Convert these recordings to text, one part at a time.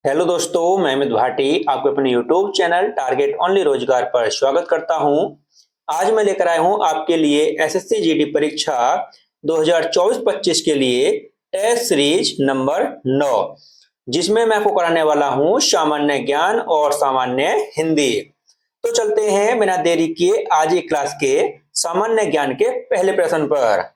Hello दोस्तों, मैं अमित भाटी आपके अपने यूट्यूब चैनल टारगेट ओनली रोजगार पर स्वागत करता हूं। आज मैं लेकर आया हूं आपके लिए एसएससी जीडी परीक्षा 2024-25 के लिए टेस्ट सीरीज नंबर 9, जिसमें मैं आपको कराने वाला हूं सामान्य ज्ञान और सामान्य हिंदी। तो चलते हैं बिना देरी किए आज की क्लास के सामान्य ज्ञान के पहले प्रश्न पर।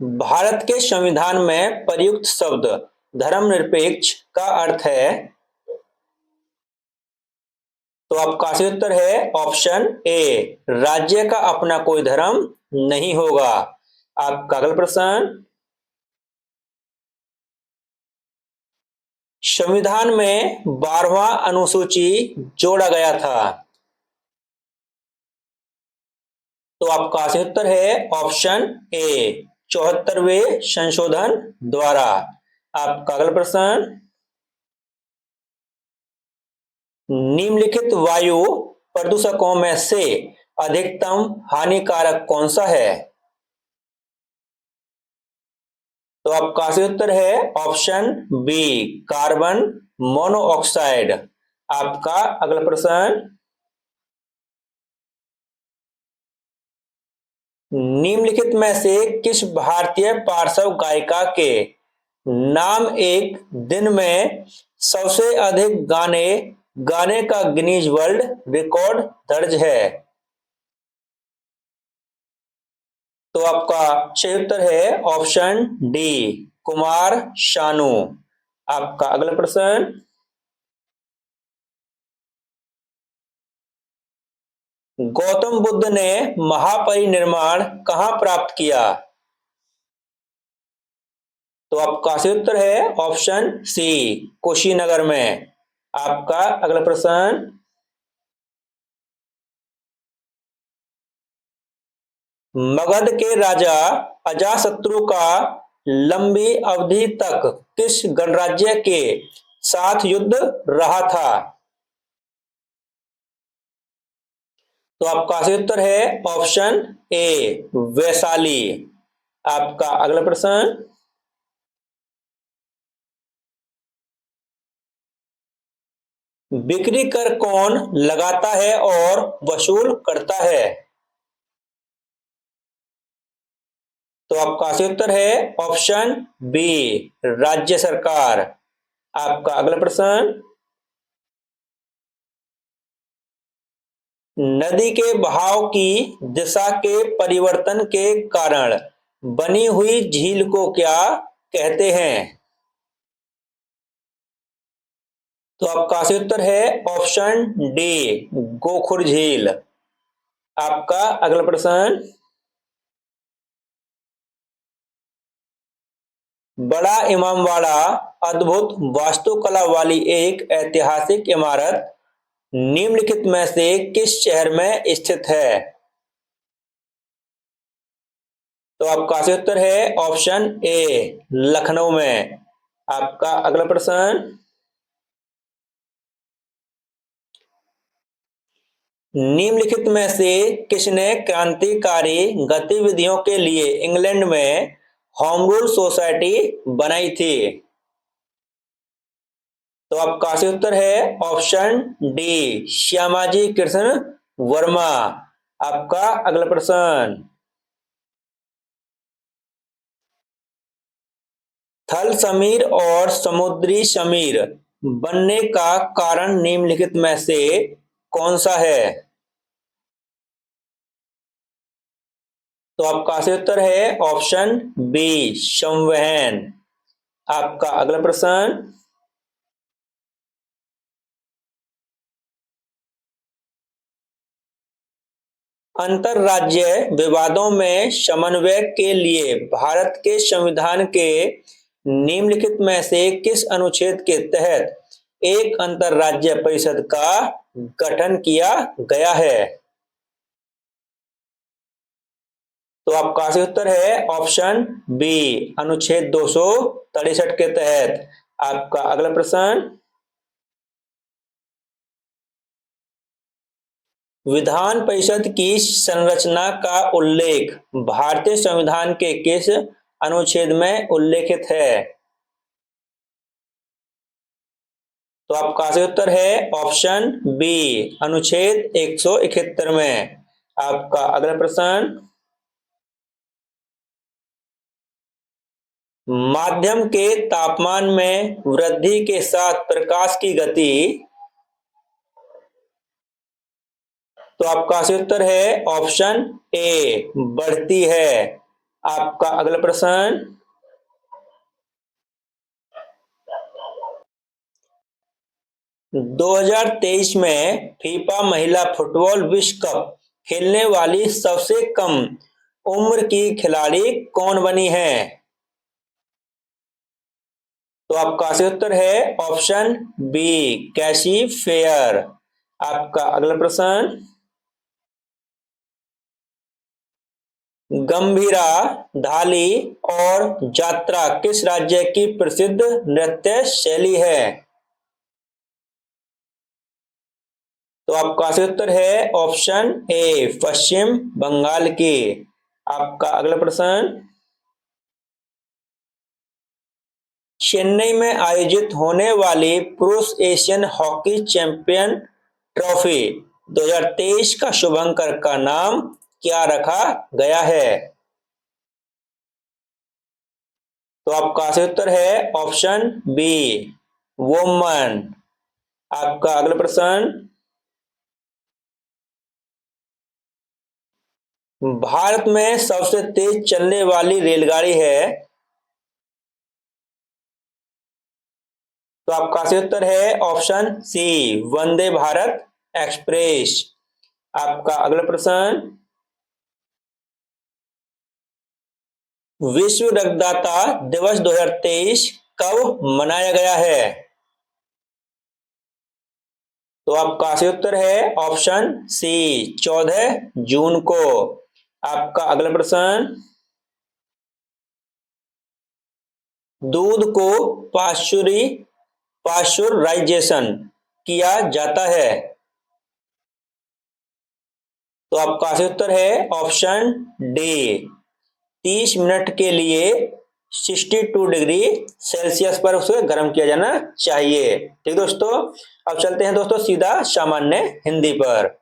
भारत के संविधान में प्रयुक्त शब्द धर्मनिरपेक्ष का अर्थ है। तो आपका सही उत्तर है ऑप्शन ए, राज्य का अपना कोई धर्म नहीं होगा। आपका अगला प्रश्न, संविधान में 12वां अनुसूची जोड़ा गया था। तो आपका सही उत्तर है ऑप्शन ए, 74वें संशोधन द्वारा। आपका अगला प्रश्न, निम्नलिखित वायु प्रदूषकों में से अधिकतम हानिकारक कौन सा है। तो आपका सही उत्तर है ऑप्शन बी, कार्बन मोनोऑक्साइड। आपका अगला प्रश्न, निम्नलिखित में से किस भारतीय पार्श्व गायिका के नाम एक दिन में सबसे अधिक गाने गाने का गिनीज वर्ल्ड रिकॉर्ड दर्ज है। तो आपका सही उत्तर है ऑप्शन डी, कुमार शानू। आपका अगला प्रश्न, गौतम बुद्ध ने महापरिनिर्वाण कहाँ प्राप्त किया। तो आपका सही उत्तर है ऑप्शन सी, कुशीनगर में। आपका अगला प्रश्न, मगध के राजा अजातशत्रु का लंबी अवधि तक किस गणराज्य के साथ युद्ध रहा था। तो आपका सही उत्तर है ऑप्शन ए, वैशाली। आपका अगला प्रश्न, बिक्री कर कौन लगाता है और वसूल करता है। तो आपका सही उत्तर है ऑप्शन बी, राज्य सरकार। आपका अगला प्रश्न, नदी के बहाव की दिशा के परिवर्तन के कारण बनी हुई झील को क्या कहते हैं। तो आपका सही उत्तर है ऑप्शन डी, गोखुर झील। आपका अगला प्रश्न, बड़ा इमामबाड़ा अद्भुत वास्तुकला वाली एक ऐतिहासिक इमारत निम्नलिखित में से किस शहर में स्थित है। तो आपका सही उत्तर है ऑप्शन ए, लखनऊ में। आपका अगला प्रश्न, निम्नलिखित में से किसने क्रांतिकारी गतिविधियों के लिए इंग्लैंड में होम रूल सोसाइटी बनाई थी। तो आपका सही उत्तर है ऑप्शन डी, श्यामाजी कृष्ण वर्मा। आपका अगला प्रश्न, थल समीर और समुद्री समीर बनने का कारण निम्नलिखित में से कौन सा है। तो आपका सही उत्तर है ऑप्शन बी, संवहन। आपका अगला प्रश्न, अंतरराज्य विवादों में समन्वय के लिए भारत के संविधान के निम्नलिखित में से किस अनुच्छेद के तहत एक अंतरराज्य परिषद का गठन किया गया है। तो आपका सही उत्तर है ऑप्शन बी, अनुच्छेद 263 के तहत। आपका अगला प्रश्न, विधान परिषद की संरचना का उल्लेख भारतीय संविधान के किस अनुच्छेद में उल्लेखित है? तो आपका सही उत्तर है ऑप्शन बी, अनुच्छेद 171 में। आपका अगला प्रश्न, माध्यम के तापमान में वृद्धि के साथ प्रकाश की गति, तो आपका सही उत्तर है ऑप्शन ए, बढ़ती है। आपका अगला प्रश्न, दो 2023 में फीफा महिला फुटबॉल विश्व कप खेलने वाली सबसे कम उम्र की खिलाड़ी कौन बनी है? तो आपका सही उत्तर है ऑप्शन बी, कैसी फेयर। आपका अगला प्रश्न, गंभीरा, धाली और जात्रा किस राज्य की प्रसिद्ध नृत्य शैली है? तो आपका सही उत्तर है ऑप्शन ए, पश्चिम बंगाल की। आपका अगला प्रश्न, चेन्नई में आयोजित होने वाली पुरुष एशियन हॉकी चैंपियन ट्रॉफी 2023 का शुभंकर का नाम क्या रखा गया है? तो आपका सही उत्तर है ऑप्शन बी, वुमन। आपका अगला प्रश्न, भारत में सबसे तेज चलने वाली रेलगाड़ी है? तो आपका सही उत्तर है option C, Vande Bharat express. आपका अगला प्रश्न, विश्व रक्तदाता दिवस 2023 कब मनाया गया है? तो आपका सही उत्तर है ऑप्शन सी, 14 जून को। आपका अगला प्रश्न, दूध को पाश्चुराइजेशन किया जाता है? तो आपका सही उत्तर है ऑप्शन डी, 30 मिनट के लिए 62 डिग्री सेल्सियस पर उसे गर्म किया जाना चाहिए। ठीक दोस्तों, अब चलते हैं दोस्तों सीधा सामान्य हिंदी पर।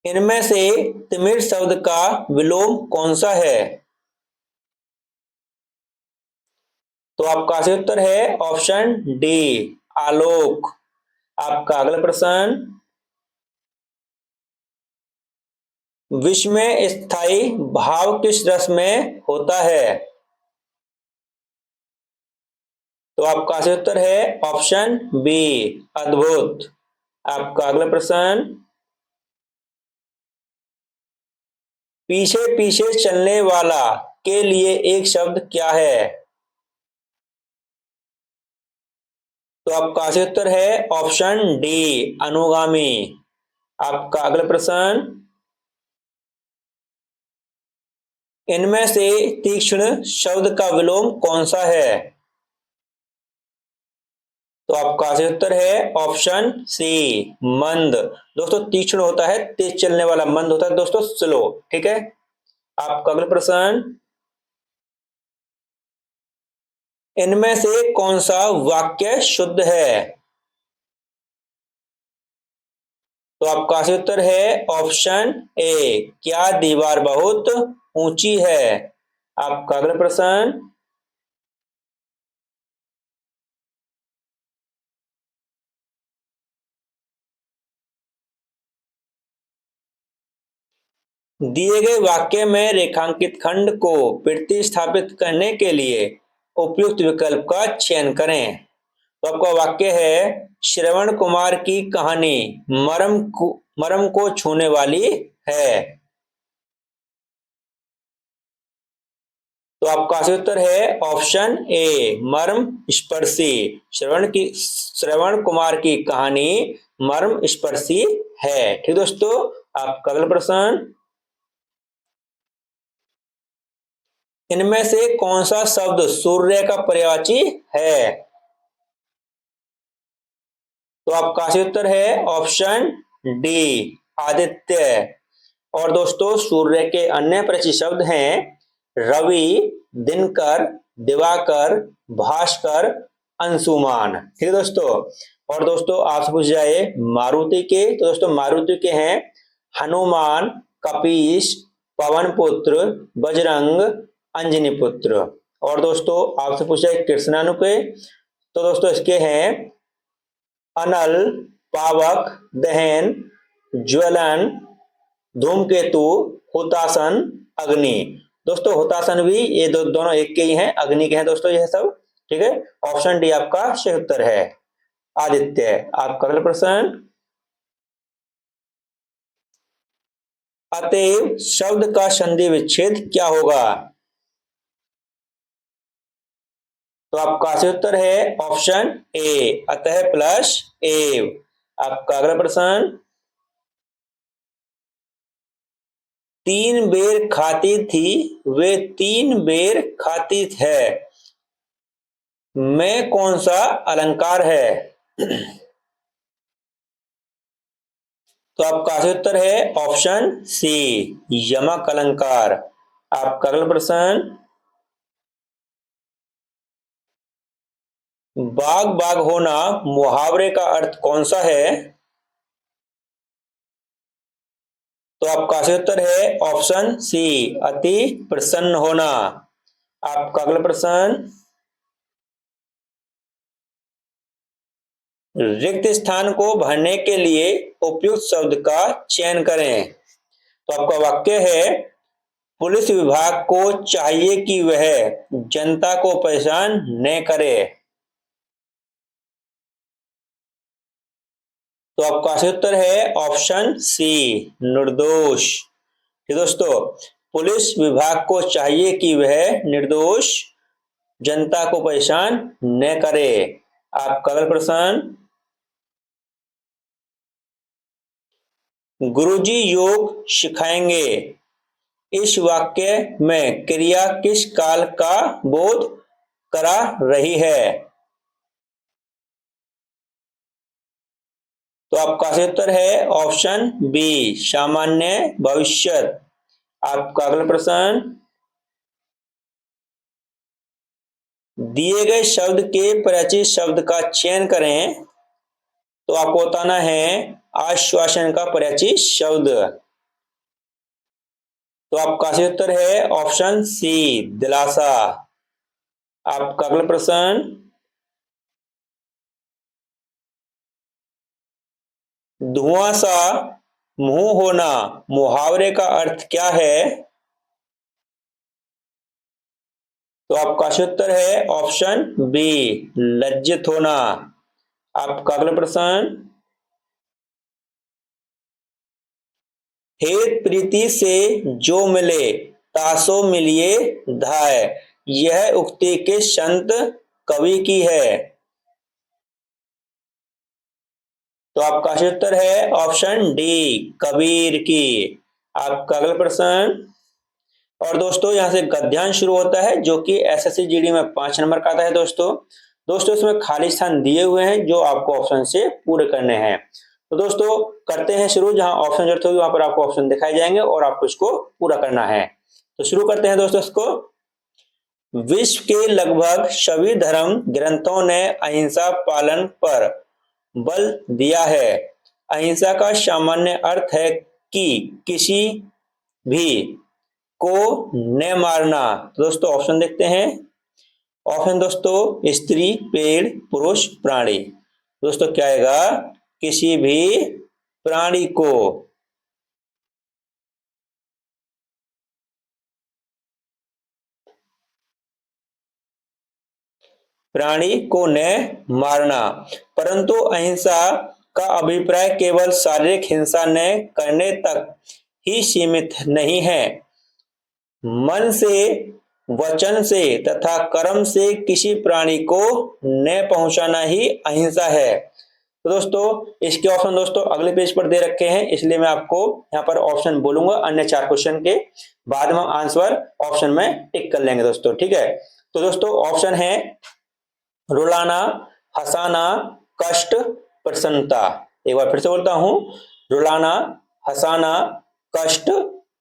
इनमें से तिमिर शब्द का विलोम कौन सा है? तो आपका सही उत्तर है ऑप्शन डी, आलोक। आपका अगला प्रश्न, विश्व में स्थायी भाव किस रस में होता है? तो आपका सही उत्तर है ऑप्शन बी, अद्भुत। आपका अगला प्रश्न, पीछे पीछे चलने वाला के लिए एक शब्द क्या है? तो आपका सही उत्तर है ऑप्शन डी, अनुगामी। आपका अगला प्रश्न, इनमें से तीक्ष्ण शब्द का विलोम कौन सा है? तो आपका सही उत्तर है ऑप्शन सी, मंद। दोस्तों तीक्ष्ण होता है तेज चलने वाला, मंद होता है दोस्तों स्लो। ठीक है। आपका अगला प्रश्न, इनमें से कौन सा वाक्य शुद्ध है? तो आपका सही उत्तर है ऑप्शन ए, क्या दीवार बहुत ऊंची है? आपका अगला प्रश्न, दिए गए वाक्य में रेखांकित खंड को प्रतिस्थापित करने के लिए उपयुक्त विकल्प का चयन करें। तो आपका वाक्य है, श्रवण कुमार की कहानी मर्म को छूने वाली है। तो आपका सही उत्तर है ऑप्शन ए, मर्म स्पर्शी। श्रवण कुमार की कहानी मर्म स्पर्शी है। ठीक दोस्तों, आपका अगला प्रश्न, इनमें से कौन सा शब्द सूर्य का पर्यायवाची है? तो आपका सही उत्तर है ऑप्शन डी, आदित्य। और दोस्तों सूर्य के अन्य परिचित शब्द हैं रवि, दिनकर, दिवाकर, भास्कर, अंशुमान। ठीक है दोस्तों। और दोस्तों आपसे पूछ जाए मारुति के, तो दोस्तों मारुति के हैं हनुमान, कपीश, पवन पुत्र, बजरंग, अंजनी पुत्र। और दोस्तों आपसे पूछ जाए कृष्णानु के, तो दोस्तों इसके हैं अनल, पावक, दहन, ज्वलन, धूमकेतु, हुतासन, अग्नि। दोस्तों हुतासन भी ये दोनों एक के ही हैं, अग्नि के हैं दोस्तों यह सब। ठीक है, ऑप्शन डी आपका सही उत्तर है, आदित्य। आपका अगला प्रश्न, अतएव शब्द का संधि विच्छेद क्या होगा? तो आपका सही उत्तर है ऑप्शन ए, अतः प्लस एव। आपका अगला प्रश्न, तीन बेर खाती थी वे तीन बेर खाती है, में कौन सा अलंकार है? तो आपका सही उत्तर है ऑप्शन सी, यमक अलंकार। आपका अगला प्रश्न, बाग बाग होना मुहावरे का अर्थ कौन सा है? तो आपका सही उत्तर है ऑप्शन सी, अति प्रसन्न होना। आपका अगला प्रश्न, रिक्त स्थान को भरने के लिए उपयुक्त शब्द का चयन करें। तो आपका वाक्य है पुलिस विभाग को चाहिए कि वह जनता को परेशान न करे। तो आपका सही उत्तर है ऑप्शन सी, निर्दोष। ठीक दोस्तों, पुलिस विभाग को चाहिए कि वह निर्दोष जनता को परेशान न करे। आपका अगला प्रश्न, गुरुजी योग सिखाएंगे, इस वाक्य में क्रिया किस काल का बोध करा रही है? तो आपका सही उत्तर है ऑप्शन बी, सामान्य भविष्यत। आपका अगला प्रश्न, दिए गए शब्द के परिचित शब्द का चयन करें। तो आपको बताना है आश्वासन का परिचित शब्द। तो आपका सही उत्तर है ऑप्शन सी, दिलासा। आपका अगला प्रश्न, धुआं सा मुंह होना मुहावरे का अर्थ क्या है? तो आपका सही उत्तर है ऑप्शन बी, लज्जित होना। आपका अगला प्रश्न, हेत प्रीति से जो मिले तासो मिलिए धाय, यह उक्ति किस संत कवि की है? तो आपका सही उत्तर है ऑप्शन डी, कबीर की। आपका अगला प्रश्न, और दोस्तों यहां से गद्यांश शुरू होता है जो कि एसएससी जीडी में 5 नंबर का आता है दोस्तों। दोस्तों इसमें खाली स्थान दिए हुए हैं जो आपको ऑप्शन से पूरे करने हैं। तो दोस्तों करते हैं शुरू, जहां ऑप्शन जरूरत होगी वहां पर आपको ऑप्शन दिखाए जाएंगे और आपको इसको पूरा करना है। तो शुरू करते हैं दोस्तों इसको। विश्व के लगभग सभी धर्म ग्रंथों ने अहिंसा पालन पर बल दिया है। अहिंसा का सामान्य अर्थ है कि किसी भी को न मारना। तो दोस्तों ऑप्शन देखते हैं। ऑप्शन दोस्तों स्त्री, पेड़, पुरुष, प्राणी। दोस्तों क्या आएगा? किसी भी प्राणी को। प्राणी को न मारना। परंतु अहिंसा का अभिप्राय केवल शारीरिक हिंसा न करने तक ही सीमित नहीं है। मन से, वचन से तथा कर्म से किसी प्राणी को न पहुंचाना ही अहिंसा है। तो दोस्तों इसके ऑप्शन दोस्तों अगले पेज पर दे रखे हैं, इसलिए मैं आपको यहाँ पर ऑप्शन बोलूंगा, अन्य 4 क्वेश्चन के बाद में आंसर ऑप्शन में टिक कर लेंगे दोस्तों। ठीक है, तो दोस्तों ऑप्शन है रुलाना, हंसाना, कष्ट, प्रसन्नता। एक बार फिर से बोलता हूं, रुलाना, हंसाना, कष्ट,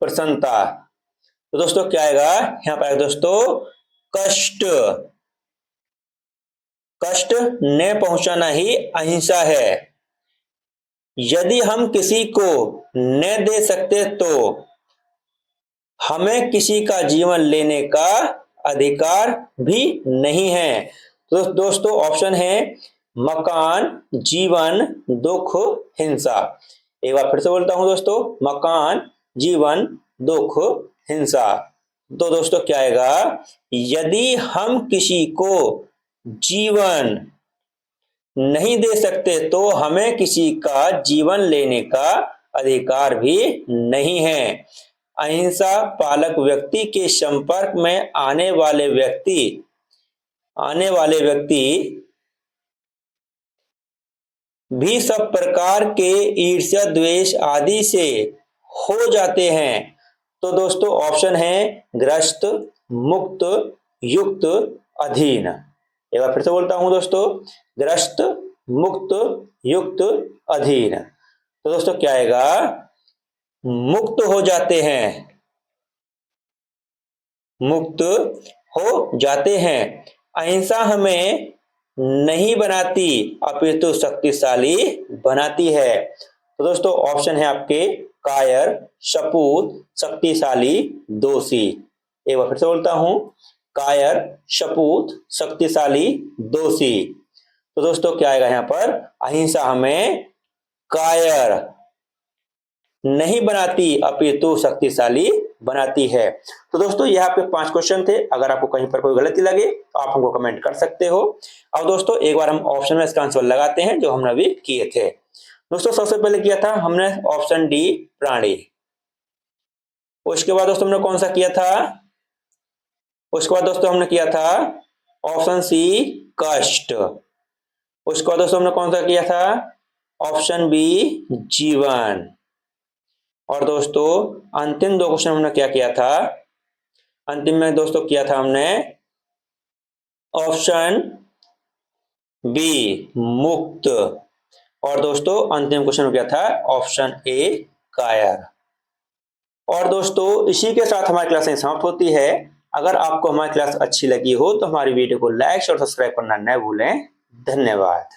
प्रसन्नता। तो दोस्तों क्या आएगा यहाँ पर? दोस्तों कष्ट। कष्ट न पहुंचाना ही अहिंसा है। यदि हम किसी को न दे सकते तो हमें किसी का जीवन लेने का अधिकार भी नहीं है। तो दोस्तों ऑप्शन है मकान, जीवन, दुख, हिंसा। एक बार फिर से बोलता हूं दोस्तों, मकान, जीवन, दुख, हिंसा। तो दोस्तों क्या आएगा? यदि हम किसी को जीवन नहीं दे सकते तो हमें किसी का जीवन लेने का अधिकार भी नहीं है। अहिंसा पालक व्यक्ति के संपर्क में आने वाले व्यक्ति भी सब प्रकार के ईर्ष्या, द्वेष आदि से हो जाते हैं। तो दोस्तों ऑप्शन है ग्रस्त, मुक्त, युक्त, अधीन। एक बार फिर से बोलता हूं दोस्तों, ग्रस्त, मुक्त, युक्त, अधीन। तो दोस्तों क्या आएगा? मुक्त हो जाते हैं, मुक्त हो जाते हैं। अहिंसा हमें नहीं बनाती अपितु शक्तिशाली बनाती है। तो दोस्तों ऑप्शन है आपके कायर, सपूत, शक्तिशाली, दोषी। एक बार फिर से बोलता हूं, कायर, सपूत, शक्तिशाली, दोषी। तो दोस्तों क्या आएगा यहाँ पर? अहिंसा हमें कायर नहीं बनाती अपितु शक्तिशाली बनाती है। तो दोस्तों ये आपके 5 क्वेश्चन थे। अगर आपको कहीं पर कोई गलती लगे तो आप हमको कमेंट कर सकते हो। अब दोस्तों एक बार हम ऑप्शन में इसका आंसर लगाते हैं जो हमने अभी किए थे। दोस्तों सबसे पहले किया था हमने ऑप्शन डी, प्राणी। उसके बाद दोस्तों हमने कौन सा किया था? उसके बाद दोस्तों हमने किया था ऑप्शन सी, कष्ट। उसके बाद दोस्तों हमने कौन सा किया था? ऑप्शन बी, जीवन। और दोस्तों अंतिम 2 क्वेश्चन हमने क्या किया था? अंतिम में दोस्तों किया था हमने ऑप्शन बी, मुक्त। और दोस्तों अंतिम क्वेश्चन में क्या था? ऑप्शन ए, कायर। और दोस्तों इसी के साथ हमारी क्लास समाप्त होती है। अगर आपको हमारी क्लास अच्छी लगी हो तो हमारी वीडियो को लाइक और सब्सक्राइब करना न भूलें। धन्यवाद।